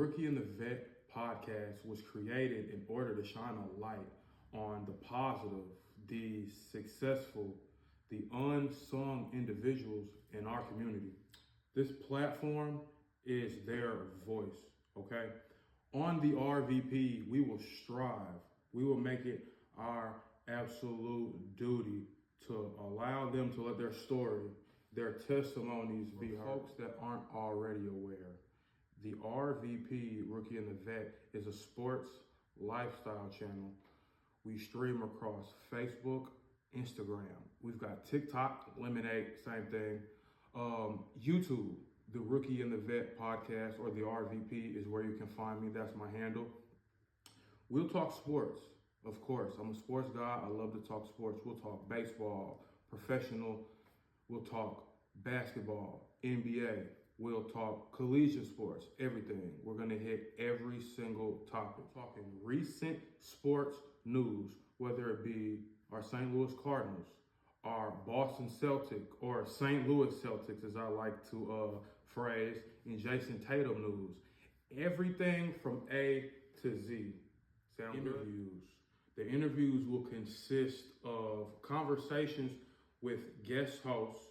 Rookie and the Vet podcast was created in order to shine a light on the positive, the successful, the unsung individuals in our community. This platform is their voice, okay? On the RVP, we will strive. We will make it our absolute duty to allow them to let their story, their testimonies be heard. Folks that aren't already aware, the RVP, Rookie and the Vet, is a sports lifestyle channel. We stream across Facebook, Instagram. We've got TikTok, Lemonade, same thing. YouTube, the Rookie and the Vet podcast, or the RVP is where you can find me. That's my handle. We'll talk sports, of course. I'm a sports guy. I love to talk sports. We'll talk baseball, professional. We'll talk basketball, NBA. We'll talk collegiate sports, everything. We're going to hit every single topic. Talking recent sports news, whether it be our St. Louis Cardinals, our Boston Celtics, or St. Louis Celtics, as I like to phrase, in Jayson Tatum news. Everything from A to Z. Interviews. The interviews will consist of conversations with guest hosts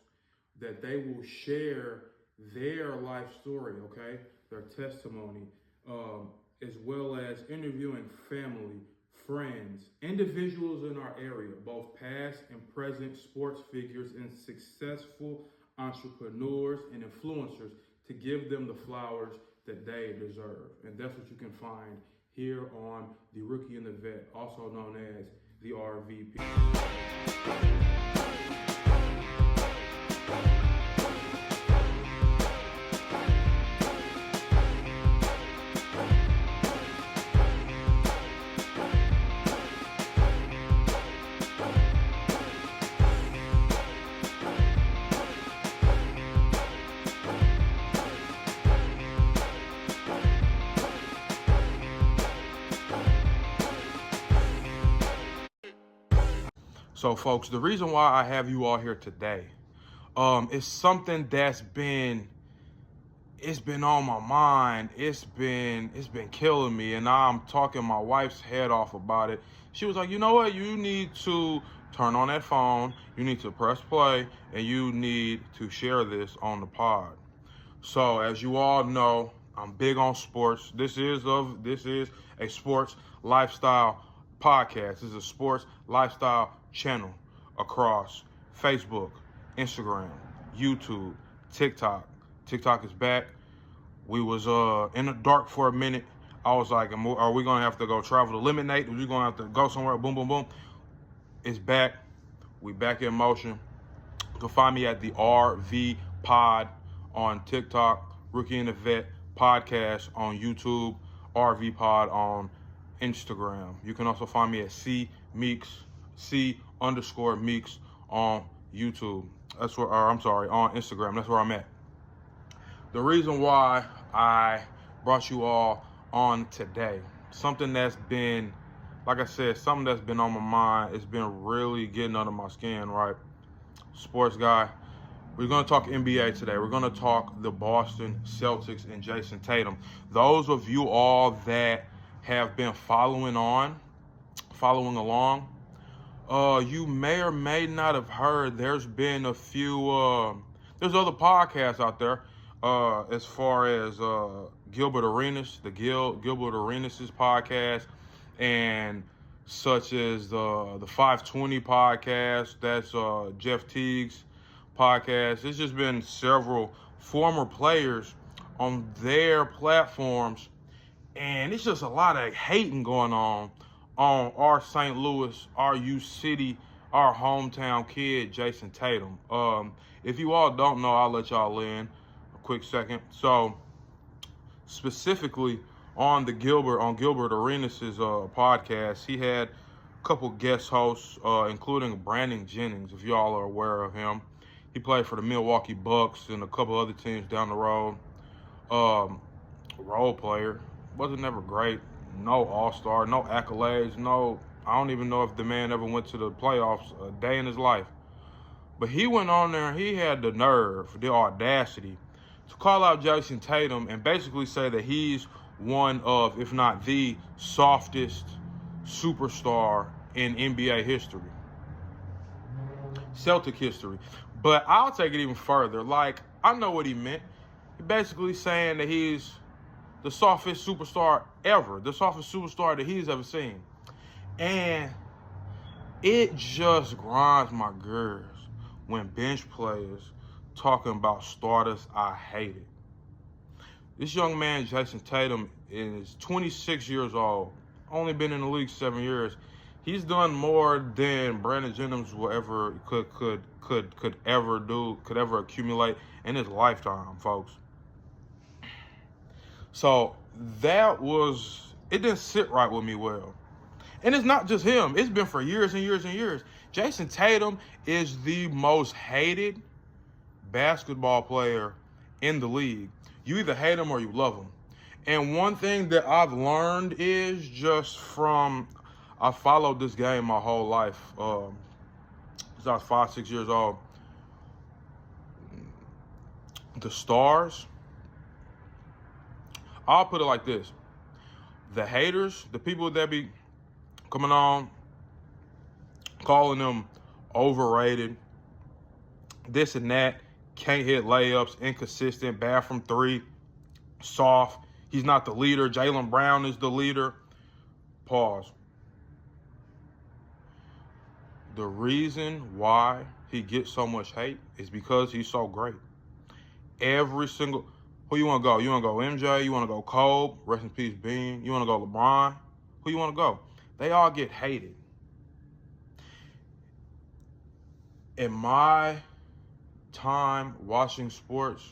that they will share their life story, okay? Their testimony, as well as interviewing family, friends, individuals in our area, both past and present sports figures and successful entrepreneurs and influencers, to give them the flowers that they deserve. And that's what you can find here on the Rookie and the Vet, also known as the RVP. So folks, the reason why I have you all here today is something that's been on my mind. It's been killing me, and now I'm talking my wife's head off about it. She was like, you know what, you need to turn on that phone, you need to press play, and you need to share this on the pod. So as you all know, I'm big on sports. This is a sports lifestyle podcast. This is a sports lifestyle channel across Facebook, Instagram, YouTube, TikTok. TikTok is back. We was in the dark for a minute. I was like, are we gonna have to go travel to Lemonade? Are we gonna have to go somewhere? Boom, boom, boom. It's back. We back in motion. You can find me at the RV Pod on TikTok, Rookie and the Vet podcast on YouTube, RV Pod on Instagram. You can also find me at C_Meeks on YouTube. That's where, on Instagram. That's where I'm at. The reason why I brought you all on today, something that's been, like I said, something that's been on my mind. It's been really getting under my skin, right? Sports guy. We're going to talk NBA today. We're going to talk the Boston Celtics and Jayson Tatum. Those of you all that have been following along, you may or may not have heard there's been a few, there's other podcasts out there as far as Gilbert Arenas, the Gilbert Arenas' podcast, and such as the 520 podcast, that's Jeff Teague's podcast. There's just been several former players on their platforms, and it's just a lot of hating going on our St. Louis, our U City, our hometown kid, Jayson Tatum. If you all don't know, I'll let y'all in a quick second. So specifically on Gilbert Arenas' podcast, he had a couple guest hosts, including Brandon Jennings, if y'all are aware of him. He played for the Milwaukee Bucks and a couple other teams down the road. Role player. Wasn't never great. No all-star, no accolades, no. I don't even know if the man ever went to the playoffs a day in his life. But he went on there and he had the nerve, the audacity, to call out Jayson Tatum and basically say that he's one of, if not the softest superstar in NBA history, Celtic history. But I'll take it even further. Like, I know what he meant. He basically saying that he's the softest superstar ever, the softest superstar that he's ever seen. And it just grinds my gears when bench players talking about starters I hated. This young man, Jayson Tatum, is 26 years old, only been in the league 7 years. He's done more than Brandon Jennings will ever could ever do, could ever accumulate in his lifetime, folks. So it didn't sit right with me well. And it's not just him. It's been for years and years and years. Jayson Tatum is the most hated basketball player in the league. You either hate him or you love him. And one thing that I've learned is just from, I followed this game my whole life. Since I was 5, 6 years old. The stars, I'll put it like this. The haters, the people that be coming on, calling them overrated, this and that, can't hit layups, inconsistent, bad from three, soft, he's not the leader, Jaylen Brown is the leader. Pause. The reason why he gets so much hate is because he's so great. Every single, who you want to go? You want to go MJ? You want to go Kobe? Rest in peace, Bean. You want to go LeBron? Who you want to go? They all get hated. In my time watching sports,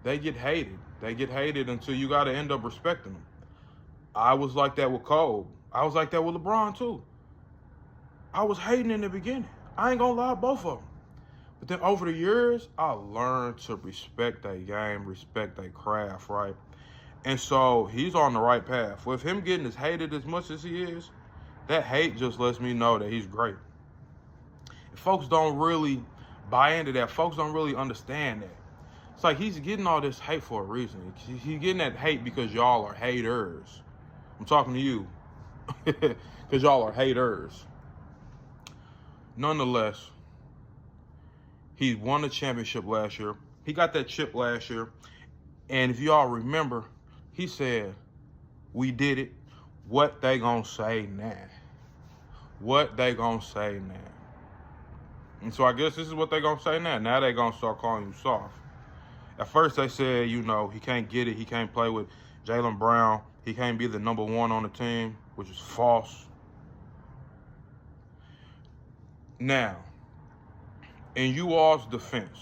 they get hated. They get hated until you got to end up respecting them. I was like that with Kobe. I was like that with LeBron too. I was hating in the beginning. I ain't gonna lie, both of them. But then over the years, I learned to respect their game, respect their craft, right? And so he's on the right path. With him getting as hated as much as he is, that hate just lets me know that he's great. And folks don't really buy into that. Folks don't really understand that. It's like he's getting all this hate for a reason. He's getting that hate because y'all are haters. I'm talking to you. Because y'all are haters. Nonetheless, he won the championship last year. He got that chip last year. And if y'all remember, he said, we did it. What they gonna say now? What they gonna say now? And so I guess this is what they gonna say now. Now they gonna start calling you soft. At first they said, you know, he can't get it. He can't play with Jaylen Brown. He can't be the number one on the team, which is false. Now, in you all's defense,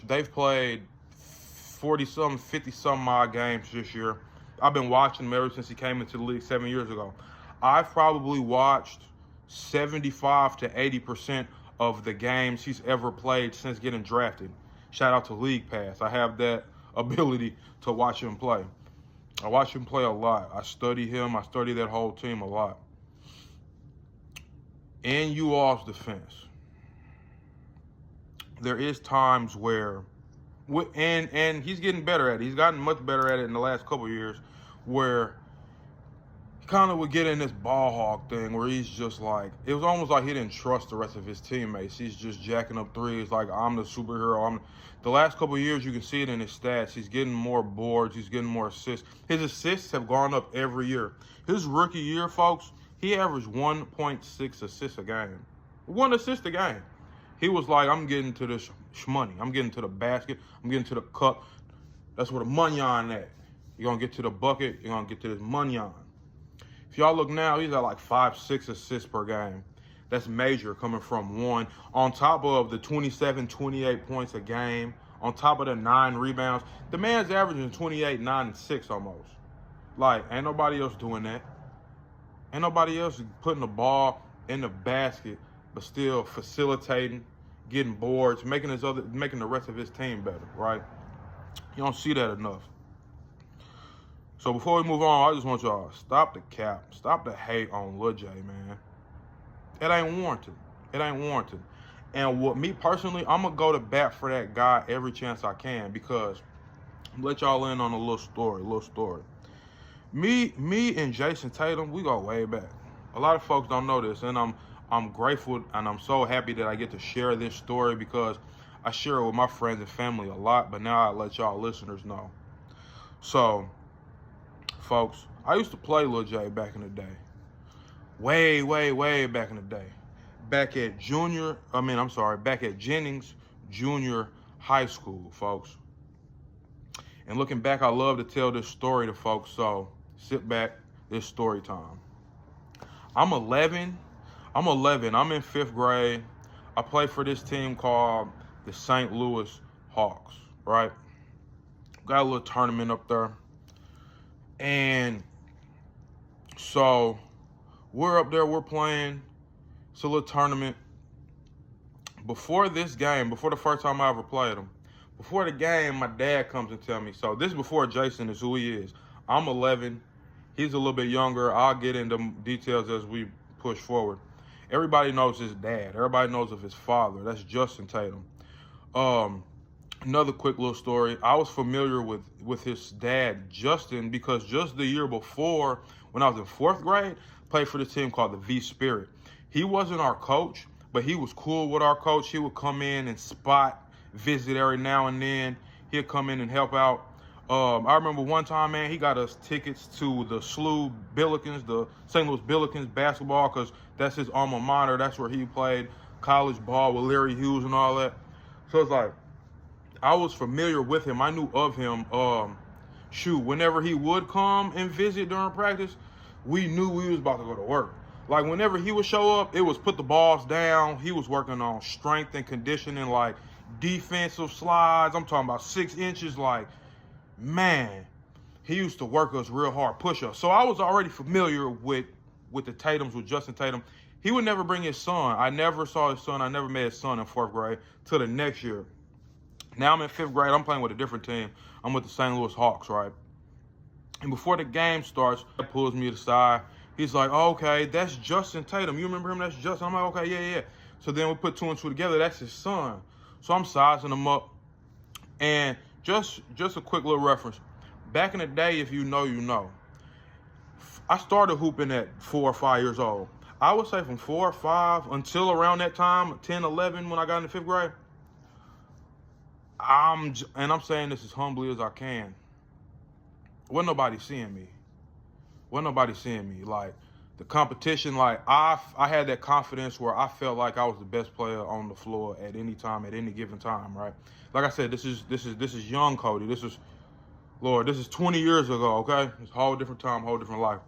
they've played 40-some, 50-some odd games this year. I've been watching him ever since he came into the league 7 years ago. I've probably watched 75 to 80% of the games he's ever played since getting drafted. Shout out to League Pass. I have that ability to watch him play. I watch him play a lot. I study him. I study that whole team a lot. In you all's defense, there is times where, and he's getting better at it. He's gotten much better at it in the last couple of years, where he kind of would get in this ball hog thing where he's just like, it was almost like he didn't trust the rest of his teammates. He's just jacking up threes like, I'm the superhero. The last couple of years, you can see it in his stats. He's getting more boards. He's getting more assists. His assists have gone up every year. His rookie year, folks, he averaged 1.6 assists a game. 1 assist a game. He was like, I'm getting to this money. I'm getting to the basket. I'm getting to the cup. That's where the money on at. You're going to get to the bucket. You're going to get to this money on. If y'all look now, he's at like 5, 6 assists per game. That's major coming from 1. On top of the 27, 28 points a game. On top of the 9 rebounds. The man's averaging 28, 9, and 6 almost. Like, ain't nobody else doing that. Ain't nobody else putting the ball in the basket, but still facilitating, getting boards, making the rest of his team better, right? You don't see that enough. So before we move on, I just want y'all to stop the cap. Stop the hate on Lil J, man. It ain't warranted. It ain't warranted. And me personally, I'm going to go to bat for that guy every chance I can, because let y'all in on a little story. Me and Jayson Tatum, we go way back. A lot of folks don't know this, and I'm grateful and I'm so happy that I get to share this story because I share it with my friends and family a lot, but now I let y'all listeners know. So, folks, I used to play Lil J back in the day. Way back in the day. Back at Jennings Junior High School, folks. And looking back, I love to tell this story to folks, so sit back, it's story time. I'm 11, I'm in 5th grade. I play for this team called the St. Louis Hawks, right? Got a little tournament up there. And so we're up there, we're playing. It's a little tournament. Before this game, before the first time I ever played them, before the game, my dad comes and tells me, so this is before Jayson is who he is. I'm 11. He's a little bit younger. I'll get into details as we push forward. Everybody knows his dad. Everybody knows of his father. That's Jayson Tatum. Another quick little story. I was familiar with his dad, Justin, because just the year before, when I was in 4th grade, played for this team called the V Spirit. He wasn't our coach, but he was cool with our coach. He would come in and visit every now and then. He'd come in and help out. I remember one time, man, he got us tickets to the SLU Billikens, the St. Louis Billikens basketball, because that's his alma mater. That's where he played college ball with Larry Hughes and all that. So it's like, I was familiar with him. I knew of him. Whenever he would come and visit during practice, we knew we was about to go to work. Like, whenever he would show up, it was put the balls down. He was working on strength and conditioning, like defensive slides. I'm talking about 6 inches. Like, man, he used to work us real hard, push us. So I was already familiar with the Tatums, with Jayson Tatum. He would never bring his son. I never saw his son. I never met his son in 4th grade till the next year. Now I'm in 5th grade. I'm playing with a different team. I'm with the St. Louis Hawks, right? And before the game starts, he pulls me to the side. He's like, oh, okay, that's Jayson Tatum. You remember him? That's Justin. I'm like, okay, yeah. So then we put 2 and 2 together. That's his son. So I'm sizing him up. And just a quick little reference. Back in the day, if you know, you know. I started hooping at 4 or 5 years old. I would say from 4 or 5 until around that time, 10, 11, when I got into 5th grade. I'm saying this as humbly as I can. Wasn't nobody seeing me. Like, the competition, like, I had that confidence where I felt like I was the best player on the floor at any time, at any given time, right? Like I said, this is young Cody. This is 20 years ago, okay? It's a whole different time, whole different life.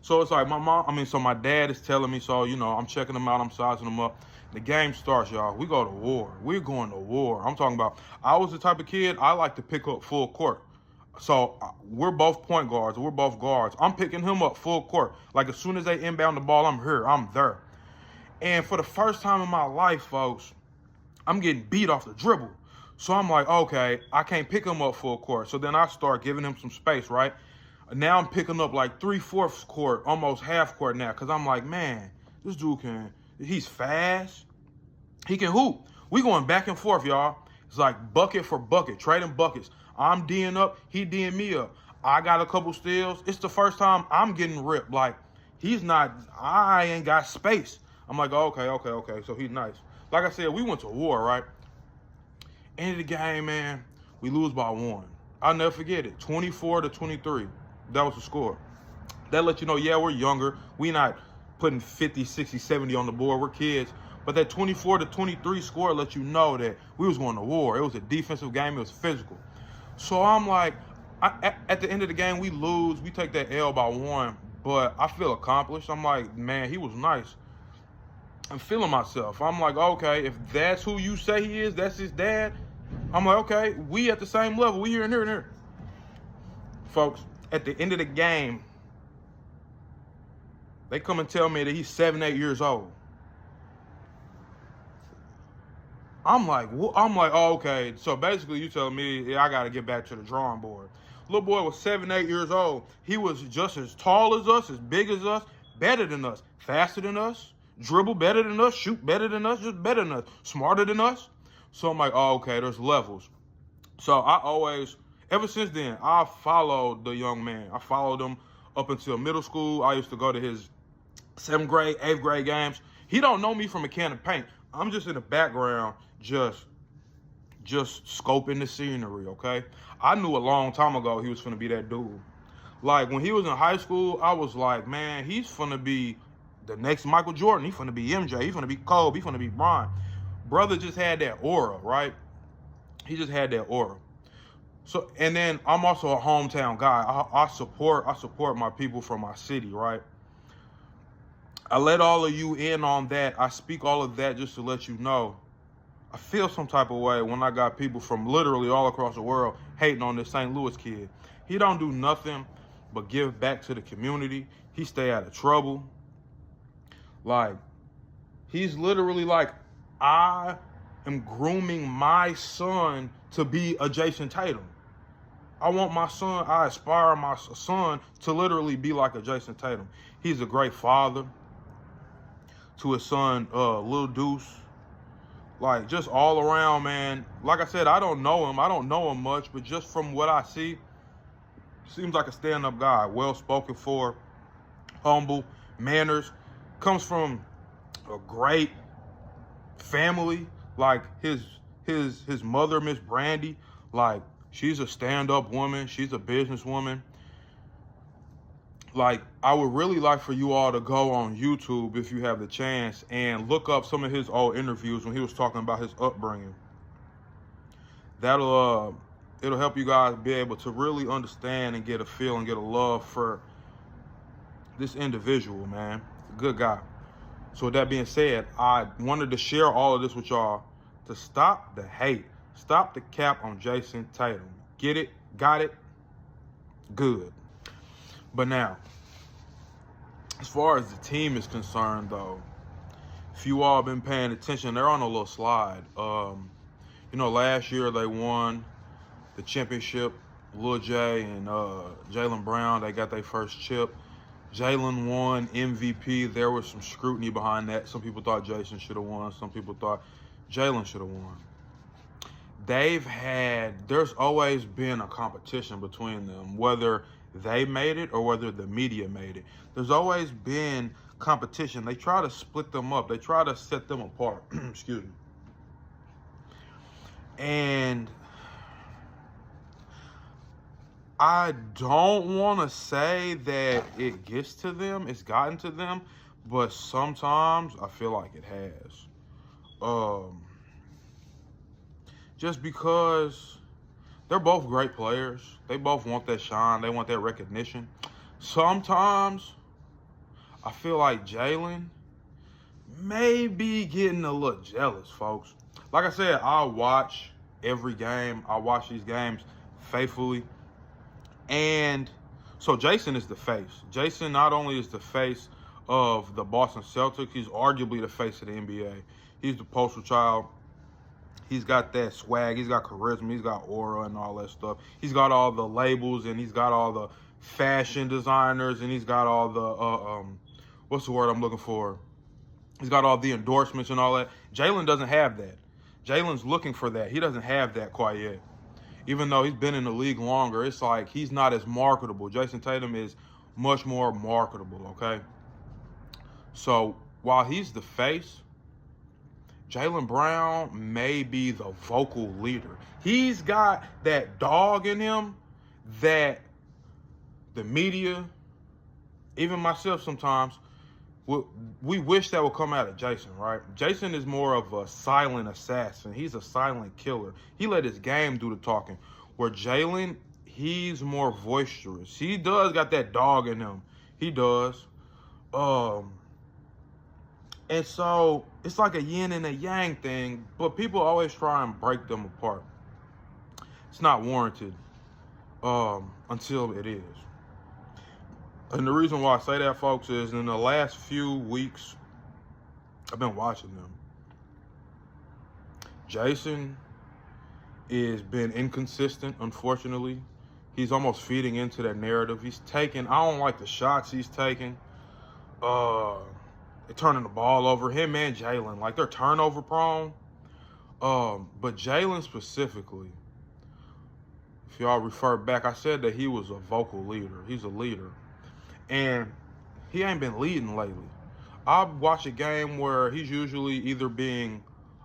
So it's like my dad is telling me, so, I'm checking them out, I'm sizing them up. The game starts, y'all. We go to war. We're going to war. I'm talking about, I was the type of kid, I like to pick up full court. So we're both point guards. We're both guards. I'm picking him up full court. Like, as soon as they inbound the ball, I'm here. I'm there. And for the first time in my life, folks, I'm getting beat off the dribble. So I'm like, okay, I can't pick him up full court. So then I start giving him some space, right? Now I'm picking up like 3/4 court, almost half court now. Because I'm like, man, this dude he's fast. He can hoop. We going back and forth, y'all. It's like bucket for bucket, trading buckets. I'm D'ing up, he D'ing me up. I got a couple steals. It's the first time I'm getting ripped. Like, I ain't got space. I'm like, okay. So he's nice. Like I said, we went to war, right? End of the game, man, we lose by 1. I'll never forget it. 24-23. That was the score. That let you know, yeah, we're younger. We not putting 50, 60, 70 on the board. We're kids. But that 24-23 score let you know that we was going to war. It was a defensive game. It was physical. So I'm like, at the end of the game, we lose. We take that L by 1, but I feel accomplished. I'm like, man, he was nice. I'm feeling myself. I'm like, okay, if that's who you say he is, that's his dad. I'm like, okay, we at the same level. We here and here and here. Folks, at the end of the game, they come and tell me that he's 7, 8 years old. I'm like, oh, okay. So basically, you telling me I got to get back to the drawing board. Little boy was 7, 8 years old. He was just as tall as us, as big as us, better than us, faster than us, dribble better than us, shoot better than us, just better than us, smarter than us. So I'm like, oh, okay, there's levels. So I always Ever since then, I followed the young man. I followed him up until middle school. I used to go to his 7th grade, 8th grade games. He don't know me from a can of paint. I'm just in the background, just scoping the scenery, okay? I knew a long time ago he was finna be that dude. Like, when he was in high school, I was like, man, he's finna be the next Michael Jordan. He's finna be MJ. He's finna be Kobe. He's finna be Bron. Brother just had that aura, right? He just had that aura. So, and then I'm also a hometown guy. I support my people from my city, right? I let all of you in on that. I speak all of that just to let you know. I feel some type of way when I got people from literally all across the world hating on this St. Louis kid. He don't do nothing but give back to the community. He stay out of trouble. Like, he's literally like, I am grooming my son to be a Jayson Tatum. I aspire my son to literally be like a Jayson Tatum. He's a great father to his son, Lil Deuce. Like, just all around, man. Like I said, I don't know him. I don't know him much, but just from what I see, seems like a stand-up guy. Well-spoken for, humble, manners. Comes from a great family. Like, his mother, Miss Brandy, like, she's a stand-up woman. She's a businesswoman. Like, I would really like for you all to go on YouTube if you have the chance and look up some of his old interviews when he was talking about his upbringing. It'll help you guys be able to really understand and get a feel and get a love for this individual, man. He's a good guy. So with that being said, I wanted to share all of this with y'all to stop the hate. Stop the cap on Jayson Tatum. Get it? Got it? Good. But now, as far as the team is concerned, though, if you all been paying attention, they're on a little slide. Last year they won the championship. Lil J and Jaylen Brown, they got their first chip. Jaylen won MVP. There was some scrutiny behind that. Some people thought Jayson should have won. Some people thought Jaylen should have won. There's always been a competition between them, whether they made it or whether the media made it. There's always been competition. They try to split them up. They try to set them apart. Excuse me. And I don't want to say that it gets to them, it's gotten to them, but sometimes I feel like it has. Just because they're both great players. They both want that shine. They want that recognition. Sometimes I feel like Jaylen may be getting a little jealous, folks. Like I said, I watch every game. I watch these games faithfully. And so Jayson is the face. Jayson not only is the face of the Boston Celtics, he's arguably the face of the NBA. He's the poster child. He's got that swag. He's got charisma. He's got aura and all that stuff. He's got all the labels and he's got all the fashion designers and he's got all the, what's the word I'm looking for? He's got all the endorsements and all that. Jaylen doesn't have that. Jaylen's looking for that. He doesn't have that quite yet. Even though he's been in the league longer, it's like he's not as marketable. Jayson Tatum is much more marketable, okay? So while he's the face, Jaylen Brown may be the vocal leader. He's got that dog in him that the media, even myself sometimes, we wish that would come out of Jayson, right? Jayson is more of a silent assassin. He's a silent killer. He let his game do the talking. Where Jaylen, he's more boisterous. He does got that dog in him. He does. And so it's like a yin and a yang thing, but people always try and break them apart. It's not warranted until it is. And the reason why I say that, folks, is in the last few weeks, I've been watching them. Jayson has been inconsistent, unfortunately. He's almost feeding into that narrative. I don't like the shots he's taking. They're turning the ball over. Him and Jaylen, like, they're turnover prone. But Jaylen specifically, if y'all refer back, I said that he was a vocal leader. He's a leader. And he ain't been leading lately. I watch a game where he's usually either being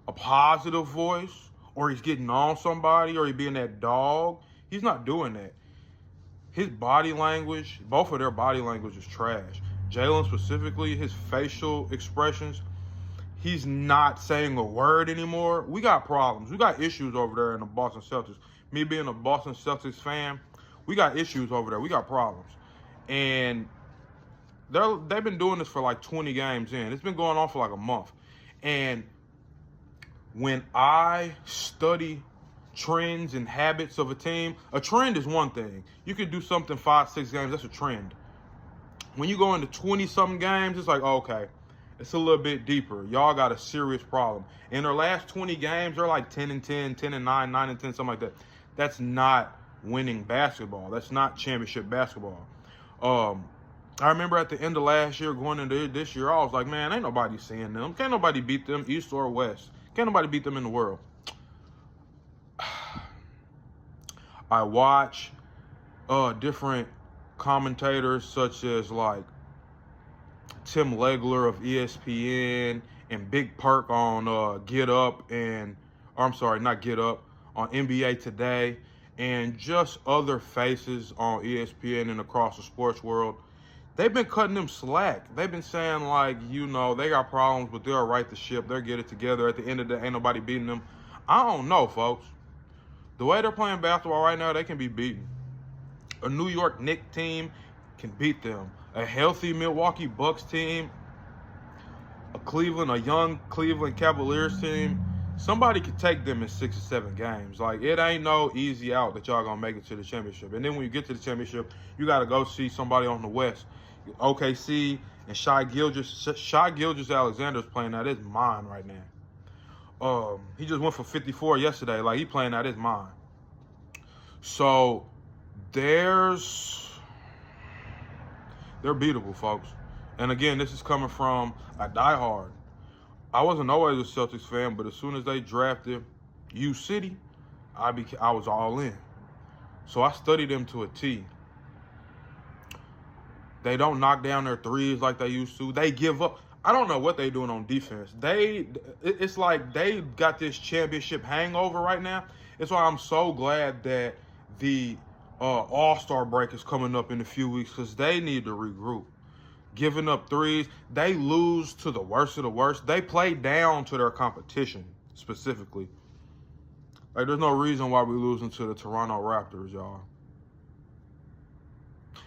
a positive voice, or he's getting on somebody, or he's being that dog. He's not doing that. His body language, both of their body language is trash. Jaylen specifically, his facial expressions, he's not saying a word anymore. We got problems. We got issues over there in the Boston Celtics. Me being a Boston Celtics fan, we got issues over there. We got problems. And they've been doing this for like 20 games in. It's been going on for like a month. And when I study trends and habits of a team, a trend is one thing. You could do something 5, 6 games, that's a trend. When you go into 20-something games, it's like, okay, it's a little bit deeper. Y'all got a serious problem. In their last 20 games, they're like 10-10, 10-9, 9-10, something like that. That's not winning basketball. That's not championship basketball. I remember at the end of last year, going into this year, I was like, man, ain't nobody seeing them. Can't nobody beat them, East or West. Can't nobody beat them in the world. I watch different commentators such as like Tim Legler of ESPN and Big Perk on Get Up on NBA Today, and just other faces on ESPN and across the sports world. They've been cutting them slack. They've been saying, like, they got problems, but they'll right the ship. They'll get it together. At the end of the day, ain't nobody beating them. I don't know, folks. The way they're playing basketball right now, they can be beaten. A New York Knicks team can beat them. A healthy Milwaukee Bucks team, a young Cleveland Cavaliers team, somebody could take them in 6 or 7 games. Like, it ain't no easy out that y'all gonna make it to the championship. And then when you get to the championship, you got to go see somebody on the West. OKC and Shai Gilgeous-Alexander's playing out his mind right now. He just went for 54 yesterday. Like, he playing out his mind. So they're beatable, folks. And again, this is coming from a diehard. I wasn't always a Celtics fan, but as soon as they drafted U City, I was all in. So I studied them to a T. They don't knock down their threes like they used to. They give up. I don't know what they're doing on defense. It's like they got this championship hangover right now. It's why I'm so glad that the All-Star break is coming up in a few weeks, because they need to regroup. Giving up threes, they lose to the worst of the worst. They play down to their competition specifically. Like, there's no reason why we're losing to the Toronto Raptors, y'all.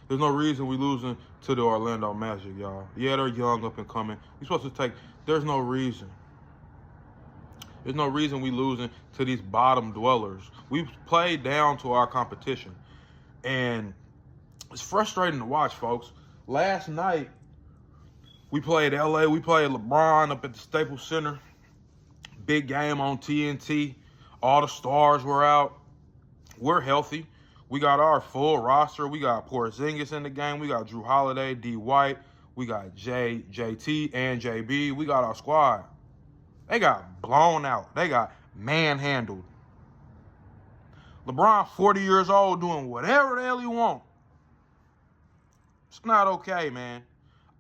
There's no reason we're losing to the Orlando Magic, y'all. Yeah, they're young, up and coming. There's no reason. There's no reason we losing to these bottom dwellers. We played down to our competition. And it's frustrating to watch, folks. Last night, we played LA. We played LeBron up at the Staples Center. Big game on TNT. All the stars were out. We're healthy. We got our full roster. We got Porzingis in the game. We got Drew Holiday, D. White. We got JT, and JB. We got our squad. They got blown out. They got manhandled. LeBron, 40 years old, doing whatever the hell he want. It's not okay, man.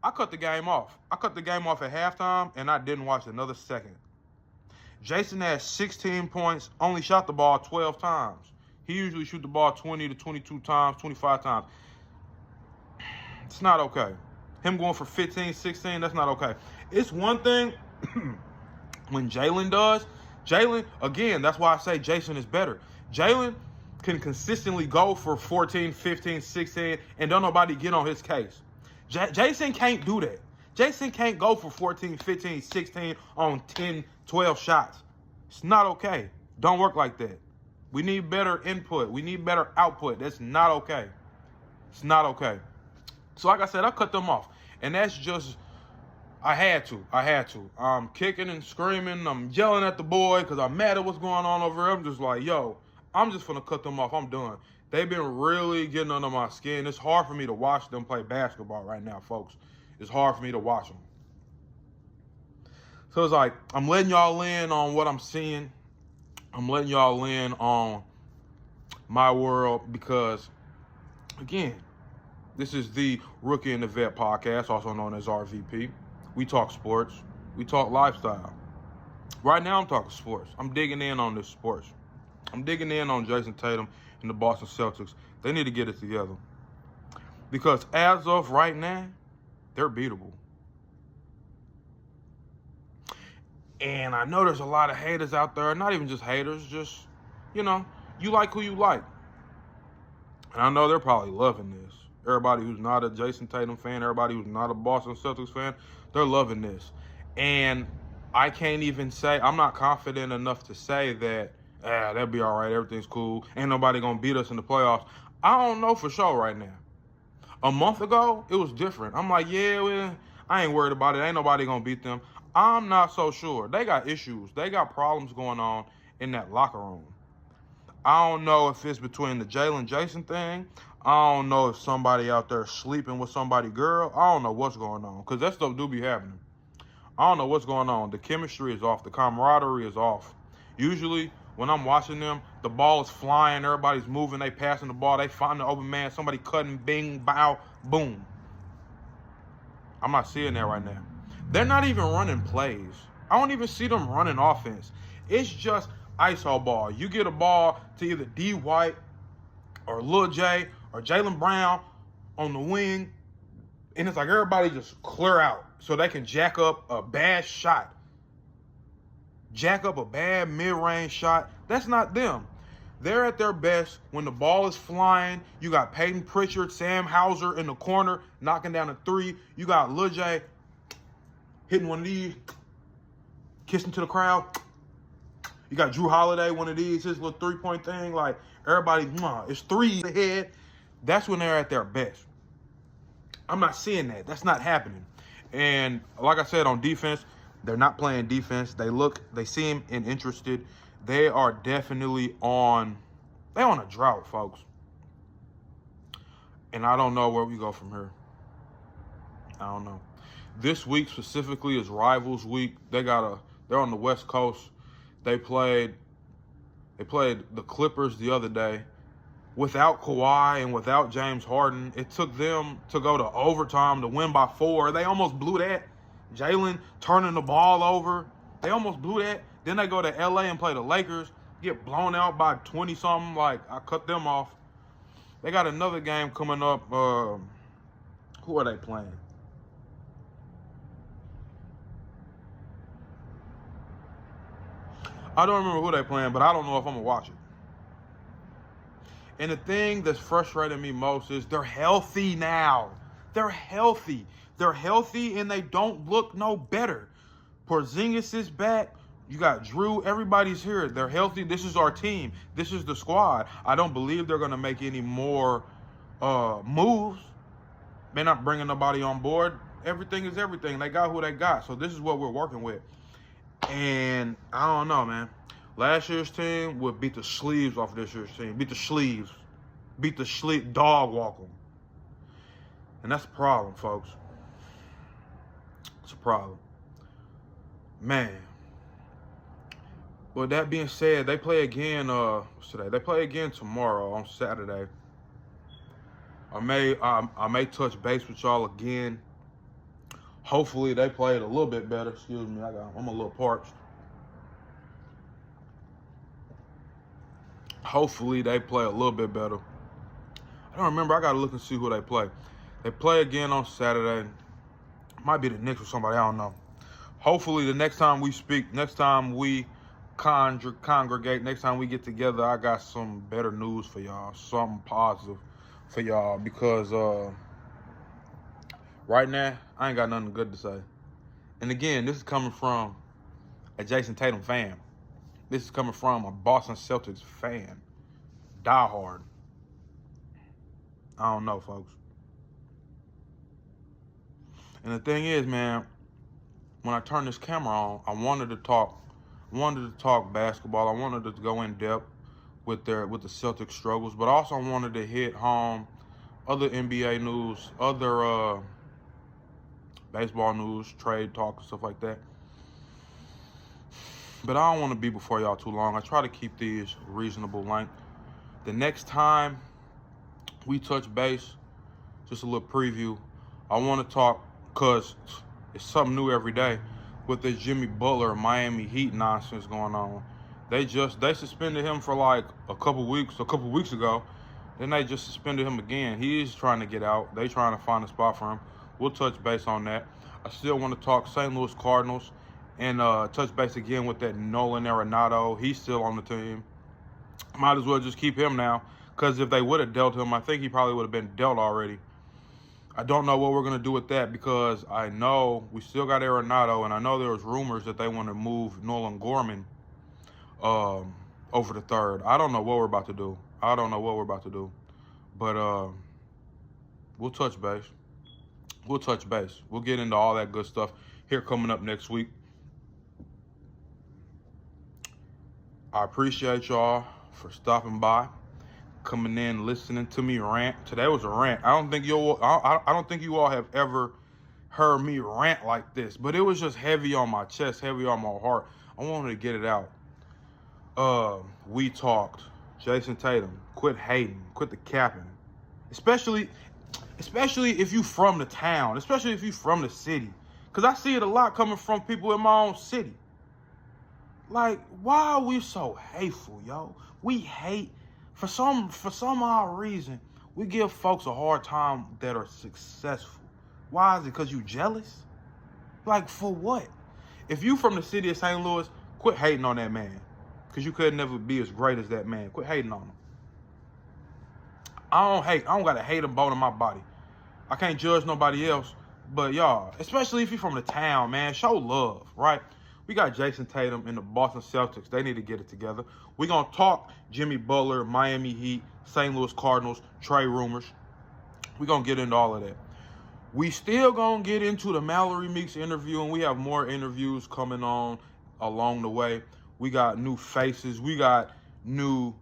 I cut the game off. I cut the game off at halftime, and I didn't watch another second. Jayson had 16 points, only shot the ball 12 times. He usually shoot the ball 20 to 22 times, 25 times. It's not okay. Him going for 15, 16, that's not okay. It's one thing when Jaylen does. Jaylen, again, that's why I say Jayson is better. Jaylen can consistently go for 14, 15, 16, and don't nobody get on his case. Jayson can't do that. Jayson can't go for 14, 15, 16 on 10, 12 shots. It's not okay. Don't work like that. We need better input. We need better output. That's not okay. It's not okay. So like I said, I cut them off. And that's just, I had to. I'm kicking and screaming. I'm yelling at the boy because I'm mad at what's going on over here. I'm just like, yo, I'm just going to cut them off. I'm done. They've been really getting under my skin. It's hard for me to watch them play basketball right now, folks. It's hard for me to watch them. So it's like, I'm letting y'all in on what I'm seeing. I'm letting y'all in on my world because, again, this is the Rookie and the Vet podcast, also known as RVP. We talk sports. We talk lifestyle. Right now, I'm talking sports. I'm digging in on this sports. I'm digging in on Jayson Tatum and the Boston Celtics. They need to get it together. Because as of right now, they're beatable. And I know there's a lot of haters out there. Not even just haters, just, you like who you like. And I know they're probably loving this. Everybody who's not a Jayson Tatum fan, everybody who's not a Boston Celtics fan, they're loving this. And I can't even say, I'm not confident enough to say that, that'll be all right, everything's cool, ain't nobody gonna beat us in the playoffs. I don't know for sure right now. A month ago, it was different. I'm like, I ain't worried about it. Ain't nobody gonna beat them. I'm not so sure. They got issues. They got problems going on in that locker room. I don't know if it's between the Jaylen Jayson thing. I don't know if somebody out there sleeping with somebody girl. I don't know what's going on because that stuff do be happening. I don't know what's going on. The chemistry is off. The camaraderie is off. Usually when I'm watching them, the ball is flying. Everybody's moving. They passing the ball. They find the open man. Somebody cutting, bing, bow, boom. I'm not seeing that right now. They're not even running plays. I don't even see them running offense. It's just ISO ball. You get a ball to either D. White or Lil J or Jaylen Brown on the wing, and it's like everybody just clear out so they can jack up a bad shot. Jack up a bad mid-range shot. That's not them. They're at their best when the ball is flying. You got Peyton Pritchard, Sam Hauser in the corner knocking down a three. You got Lil J hitting one of these, kissing to the crowd. You got Drew Holiday, one of these, his little three-point thing. Like, everybody, it's threes ahead. That's when they're at their best. I'm not seeing that. That's not happening. And like I said, on defense, they're not playing defense. They seem uninterested. They are definitely on a drought, folks. And I don't know where we go from here. I don't know. This week specifically is Rivals Week. They're on the West Coast. They played the Clippers the other day without Kawhi and without James Harden. It took them to go to overtime to win by 4. They almost blew that. Jaylen turning the ball over. They almost blew that. Then they go to LA and play the Lakers, get blown out by 20-something. Like, I cut them off. They got another game coming up. Who are they playing? I don't remember who they're playing, but I don't know if I'm going to watch it. And the thing that's frustrating me most is they're healthy now. They're healthy. They're healthy, and they don't look no better. Porzingis is back. You got Drew. Everybody's here. They're healthy. This is our team. This is the squad. I don't believe they're going to make any more moves. They're not bringing nobody on board. Everything is everything. They got who they got. So this is what we're working with. And I don't know, man. Last year's team would beat the sleeves off this year's team. Beat the sleeves. Dog walk them. And that's a problem, folks. It's a problem. Man. With that being said, they play again, what's today? They play again tomorrow on Saturday. I may touch base with y'all again. Hopefully they played a little bit better. Excuse me, I'm a little parched. Hopefully they play a little bit better. I don't remember. I got to look and see who they play. They play again on Saturday. Might be the Knicks or somebody. I don't know. Hopefully the next time we speak, next time we congregate, next time we get together, I got some better news for y'all. Something positive for y'all. Because right now, I ain't got nothing good to say. And again, this is coming from a Jayson Tatum fan. This is coming from a Boston Celtics fan. Die hard. I don't know, folks. And the thing is, man, when I turned this camera on, I wanted to talk basketball. I wanted to go in depth with the Celtics struggles, but also I wanted to hit home other NBA news, other baseball news, trade talk, and stuff like that. But I don't want to be before y'all too long. I try to keep these reasonable length. The next time we touch base, just a little preview, I want to talk, because it's something new every day with this Jimmy Butler Miami Heat nonsense going on. They suspended him for like a couple weeks ago. Then they just suspended him again. He is trying to get out. They trying to find a spot for him. We'll touch base on that. I still want to talk St. Louis Cardinals and touch base again with that Nolan Arenado. He's still on the team. Might as well just keep him now, because if they would have dealt him, I think he probably would have been dealt already. I don't know what we're going to do with that, because I know we still got Arenado, and I know there was rumors that they want to move Nolan Gorman over the third. I don't know what we're about to do. But we'll touch base. We'll get into all that good stuff here coming up next week. I appreciate y'all for stopping by, coming in, listening to me rant. Today was a rant. I don't think you all have ever heard me rant like this, but it was just heavy on my chest, heavy on my heart. I wanted to get it out. We talked. Jayson Tatum, quit hating, quit the capping. Especially if you from the town, especially if you from the city. Because I see it a lot coming from people in my own city. Like, why are we so hateful, yo? We hate, for some odd reason, we give folks a hard time that are successful. Why is it? Because you jealous? Like, for what? If you from the city of St. Louis, quit hating on that man. Because you could never be as great as that man. Quit hating on him. I don't hate. I don't got a hate bone in my body. I can't judge nobody else. But y'all, especially if you're from the town, man, show love, right? We got Jayson Tatum and the Boston Celtics. They need to get it together. We're going to talk Jimmy Butler, Miami Heat, St. Louis Cardinals, trade rumors. We're going to get into all of that. We still going to get into the Mallory Meeks interview, and we have more interviews coming on along the way. We got new faces. We got new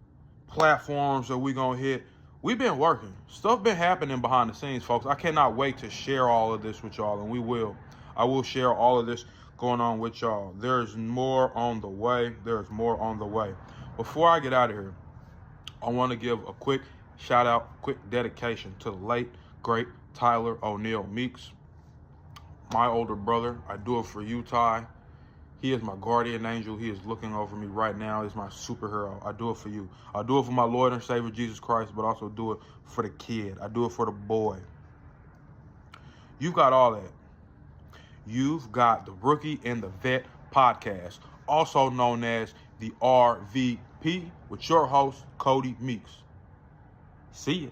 platforms that we're going to hit. We've been working. Stuff been happening behind the scenes, folks. I cannot wait to share all of this with y'all, and we will. I will share all of this going on with y'all. There's more on the way. Before I get out of here, I want to give a quick shout out, quick dedication to the late, great Tyler O'Neal Meeks, my older brother. I do it for you, Ty. He is my guardian angel. He is looking over me right now. He's my superhero. I do it for you. I do it for my Lord and Savior, Jesus Christ, but also do it for the kid. I do it for the boy. You got all that. You've got the Rookie and the Vet podcast, also known as the RVP, with your host, Cody Meeks. See ya.